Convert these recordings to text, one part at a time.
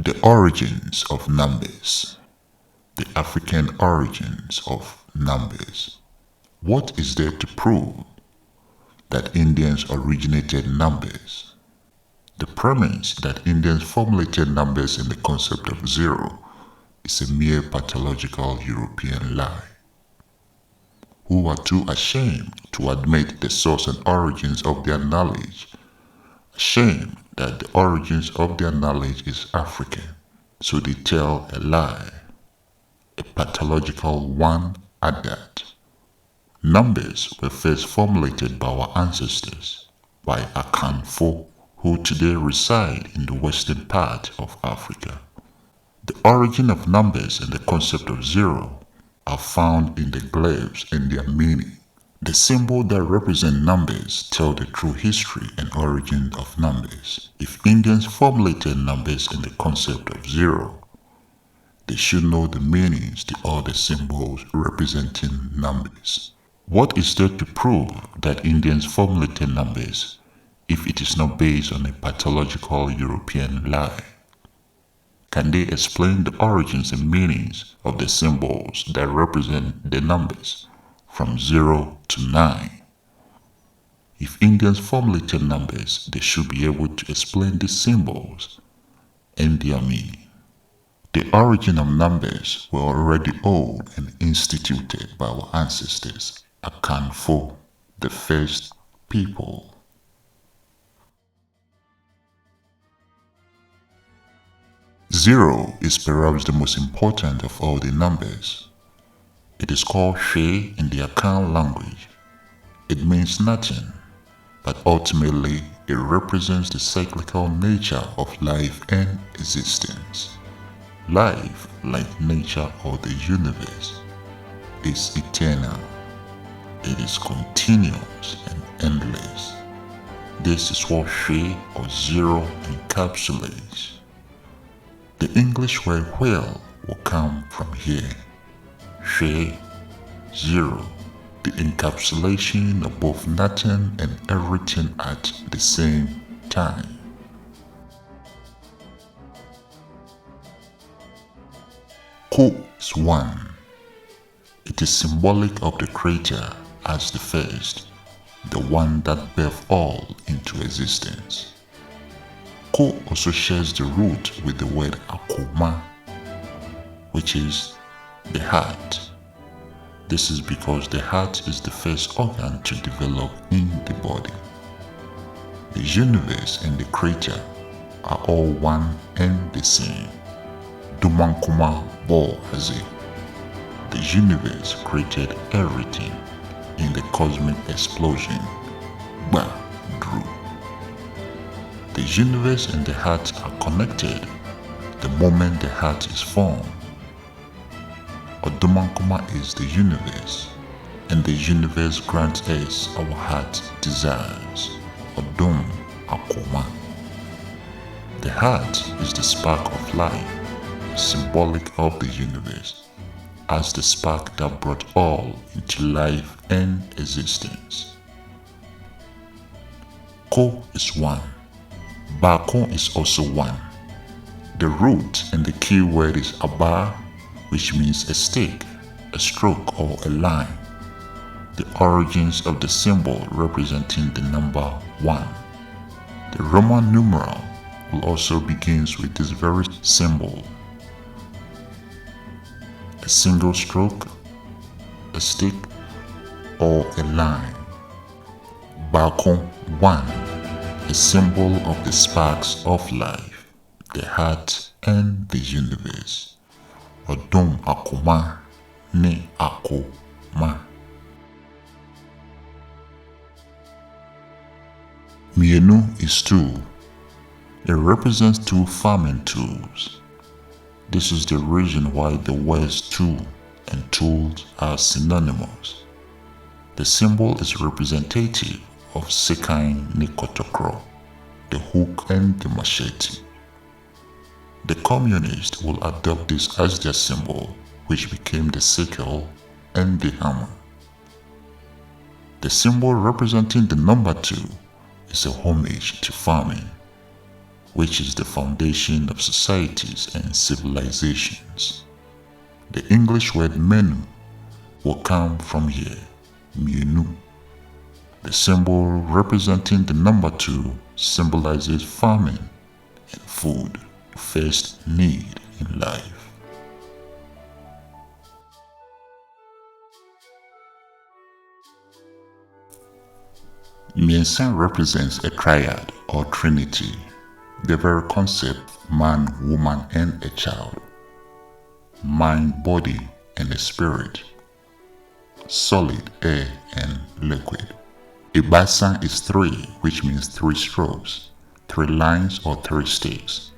The origins of numbers. The African origins of numbers. What is there to prove that Indians originated numbers? The premise that Indians formulated numbers in the concept of zero is a mere pathological European lie. Who are too ashamed to admit the source and origins of their knowledge, ashamed that the origins of their knowledge is African, so they tell a lie, a pathological one at that. Numbers were first formulated by our ancestors, by Akanfo, who today reside in the western part of Africa. The origin of numbers and the concept of zero are found in the glyphs and their meaning. The symbols that represent numbers tell the true history and origin of numbers. If Indians formulated numbers in the concept of zero, they should know the meanings to all the symbols representing numbers. What is there to prove that Indians formulated numbers if it is not based on a pathological European lie? Can they explain the origins and meanings of the symbols that represent the numbers from 0 to 9? If Indians formulated numbers, they should be able to explain the symbols and their meaning. The origin of numbers were already old and instituted by our ancestors, Akanfo, the first people. Zero is perhaps the most important of all the numbers. It is called She in the Akan language. It means nothing, but ultimately it represents the cyclical nature of life and existence. Life, like nature or the universe, is eternal. It is continuous and endless. This is what She or zero encapsulates. The English word whale will come from here. She, zero, the encapsulation of both nothing and everything at the same time. Ko is one. It is symbolic of the Creator as the first, the one that birthed all into existence. Ko also shares the root with the word akoma, which is the heart. This is because the heart is the first organ to develop in the body. The universe and the Creator are all one and the same. Dumankuma bo haze. The universe created everything in the cosmic explosion. Baa'nu. The universe and the heart are connected the moment the heart is formed. Odumankuma is the universe, and the universe grants us our heart desires. Odum akoma. The heart is the spark of life, symbolic of the universe, as the spark that brought all into life and existence. Ko is one. Baako is also one. The root and the key word is abaa, which means a stick, a stroke, or a line. The origins of the symbol representing the number 1. The Roman numeral will also begins with this very symbol. A single stroke, a stick, or a line. Baako 1, a symbol of the sparks of life, the heart, and the universe. Odum akoma ne akoma. Mienu is 2. It represents 2 farming tools. This is the reason why the words tool and tools are synonymous. The symbol is representative of sikane ne kotokro, the hook and the machete. The communists will adopt this as their symbol, which became the sickle and the hammer. The symbol representing the number 2 is a homage to farming. which is the foundation of societies and civilizations. The English word Mienu will come from here, Mienu. The symbol representing the number 2 symbolizes farming and food, first need in life. Miensa represents a triad or trinity, the very concept man, woman, and a child, mind, body, and a spirit, solid, air, and liquid. Ibasa is 3, which means 3 strokes, 3 lines or 3 stakes,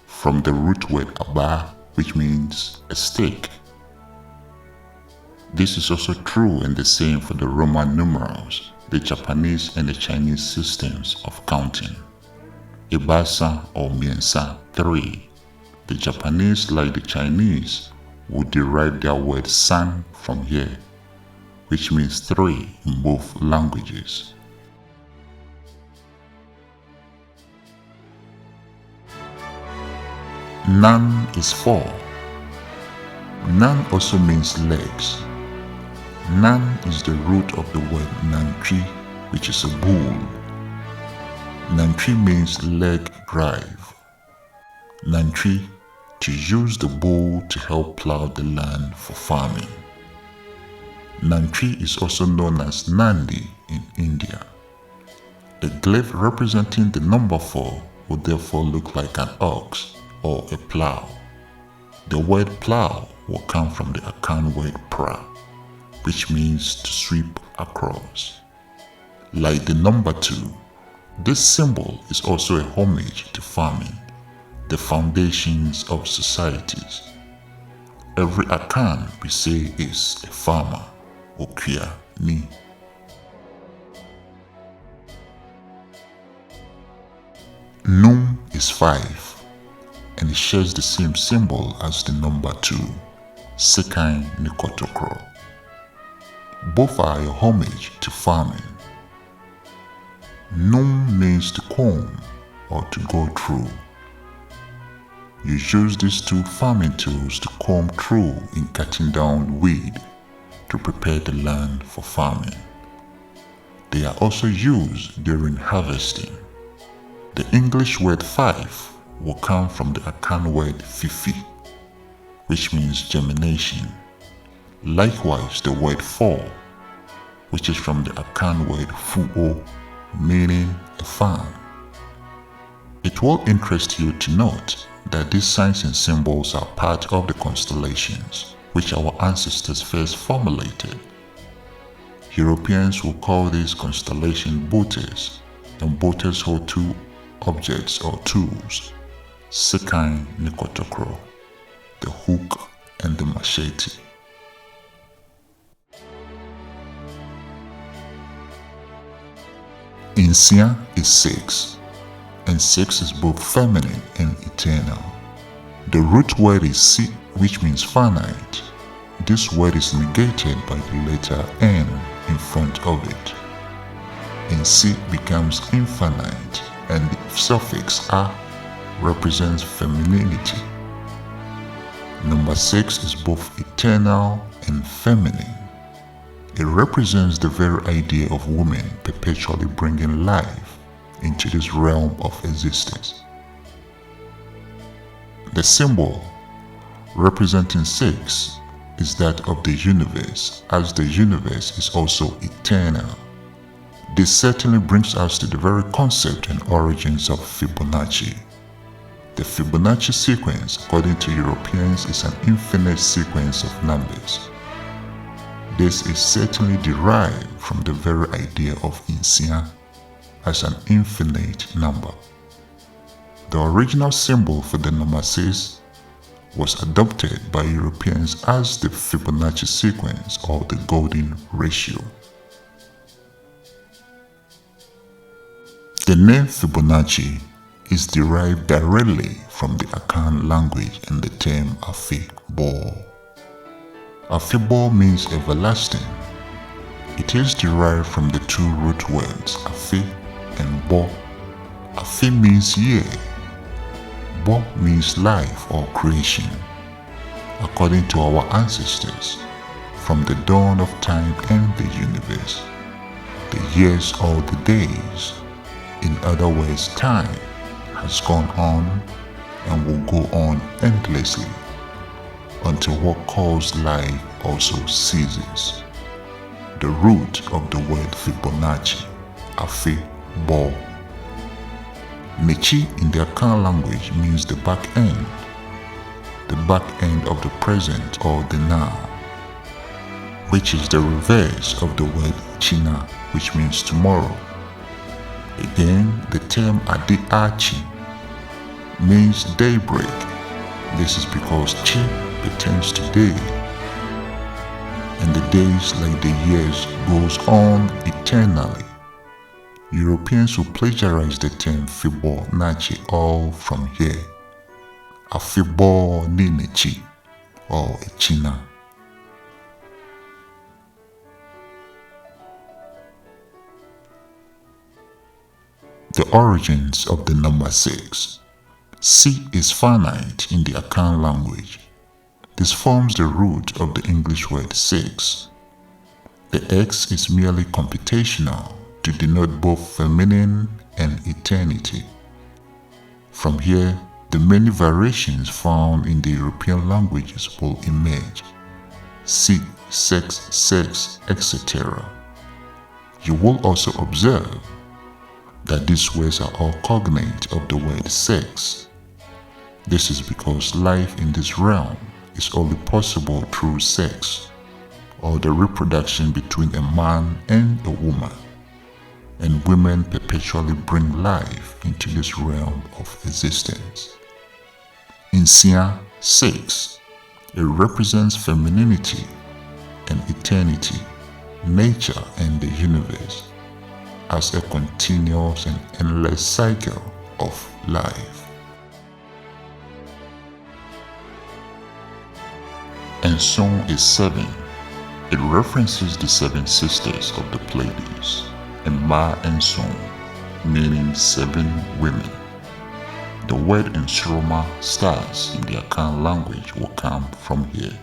from the root word abaa, which means a stake. This is also true and the same for the Roman numerals, the Japanese and the Chinese systems of counting. Ibasa or Miensa 3. The Japanese, like the Chinese, would derive their word san from here, which means 3 in both languages. Nan is 4. Nan also means legs. Nan is the root of the word nantri, which is a bull. Nantri means leg drive. Nantri, to use the bull to help plow the land for farming. Nantri is also known as Nandi in India. A glyph representing the number 4 would therefore look like an ox or a plow. The word plow will come from the Akan word pra, which means to sweep across. Like the number 2, this symbol is also a homage to farming, the foundations of societies. Every Akan we say is a farmer, Okia ni. Num is 5, and it shares the same symbol as the number 2, sikane ni kotokro. Both are a homage to farming. Num means to comb or to go through. You use these 2 farming tools to comb through in cutting down weed to prepare the land for farming. They are also used during harvesting. The English word 5 will come from the Akan word fifi, which means germination. Likewise, the word 4, which is from the Akan word fu'o, meaning a farm. It will interest you to note that these signs and symbols are part of the constellations, which our ancestors first formulated. Europeans will call these constellations botes, and botes hold 2 objects or tools, sikane ni kotokro, the hook and the machete. Insia is 6, and 6 is both feminine and eternal. The root word is si, which means finite. This word is negated by the letter n in front of it. Insi becomes infinite, and the suffix a represents femininity. Number 6 is both eternal and feminine. It represents the very idea of women perpetually bringing life into this realm of existence. The symbol representing 6 is that of the universe, as the universe is also eternal. This certainly brings us to the very concept and origins of Fibonacci. The Fibonacci sequence, according to Europeans, is an infinite sequence of numbers. This is certainly derived from the very idea of Insia as an infinite number. The original symbol for the number 6 was adopted by Europeans as the Fibonacci sequence or the golden ratio. The name Fibonacci is derived directly from the Akan language and the term Afibo. Afibo means everlasting. It is derived from the 2 root words Afi and Bo. Afi means year, Bo means life or creation. According to our ancestors, from the dawn of time and the universe, the years or the days, in other words time, has gone on and will go on endlessly until what calls life also ceases. The root of the word Fibonacci, Afe, Bo. Mechi in the Akan language means the back end of the present or the now, which is the reverse of the word China, which means tomorrow. Again, the term Adiachi means daybreak. This is because Chi pertains to day, and the days like the years goes on eternally. Europeans who plagiarize the term Fibonacci all from here. Afibo Ninechi or China. The origins of the number 6. C is finite in the Akan language. This forms the root of the English word 6. The X is merely computational to denote both feminine and eternity. From here, the many variations found in the European languages will emerge. See sex, etc. You will also observe that these words are all cognate of the word sex. This is because life in this realm is only possible through sex, or the reproduction between a man and a woman, and women perpetually bring life into this realm of existence. In Sia 6, it represents femininity and eternity, nature and the universe, as a continuous and endless cycle of life. And song is 7. It references the 7 sisters of the Pleiades, and Ma and Song, meaning 7 women. The word Nsroma, stars in the Akan language, will come from here.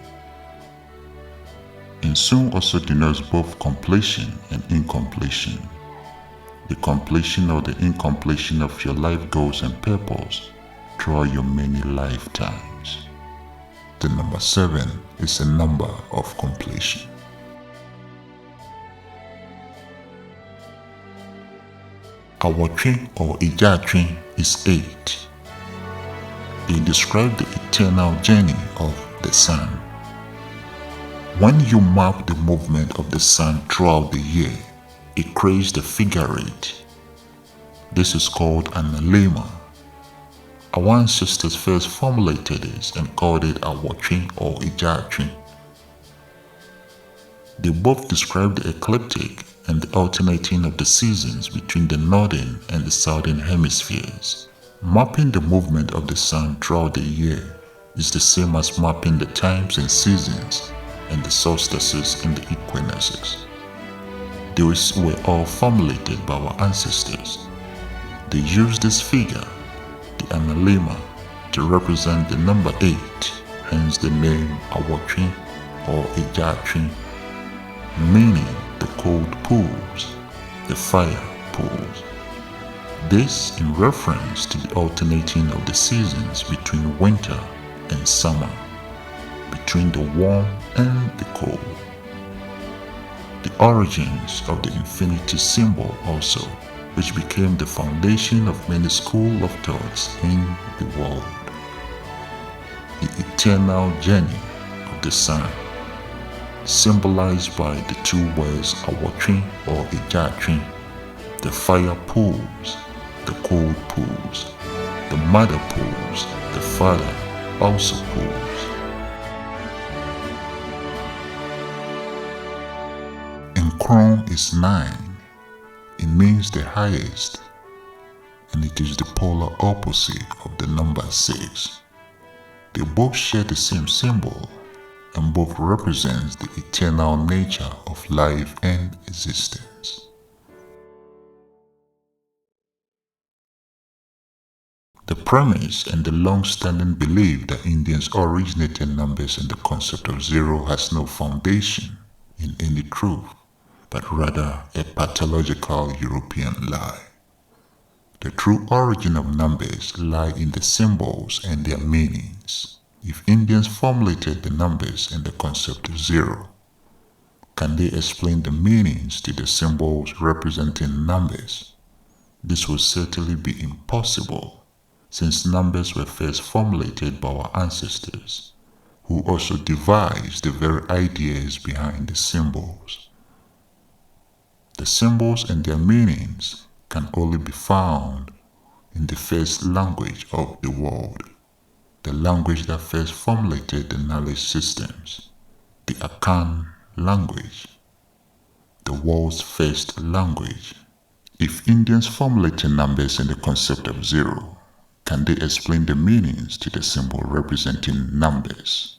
Nsung also denotes both completion and incompletion. The completion or the incompletion of your life goals and purpose throughout your many lifetimes. The number 7 is a number of completion. Awotwe or Ijatwe is 8. It describes the eternal journey of the sun. When you map the movement of the sun throughout the year, it creates the figure 8. This is called an lemma. Our ancestors first formulated this and called it Awotwe or Ijatwe. They both describe the ecliptic and the alternating of the seasons between the northern and the southern hemispheres. Mapping the movement of the sun throughout the year is the same as mapping the times and seasons and the solstices and the equinoxes. These were all formulated by our ancestors. They used this figure, the analemma, to represent the number 8, hence the name Awotwe or Ijatwe, meaning the cold pools, the fire pools. This in reference to the alternating of the seasons between winter and summer, between the warm and the cold. The origins of the infinity symbol also, which became the foundation of many schools of thoughts in the world. The eternal journey of the sun, symbolized by the 2 words Awotwe or Ijatwe, the fire pools, the cold pools, the mother pools, the father also pools. Nkron is 9. It means the highest, and it is the polar opposite of the number 6. They both share the same symbol, and both represents the eternal nature of life and existence. The premise and the long-standing belief that Indians originated numbers and the concept of zero has no foundation in any truth, but rather a pathological European lie. The true origin of numbers lie in the symbols and their meanings. If Indians formulated the numbers and the concept of zero, can they explain the meanings to the symbols representing numbers? This would certainly be impossible, since numbers were first formulated by our ancestors, who also devised the very ideas behind the symbols. The symbols and their meanings can only be found in the first language of the world, the language that first formulated the knowledge systems, the Akan language, the world's first language. If Indians formulated numbers and the concept of zero, can they explain the meanings to the symbol representing numbers?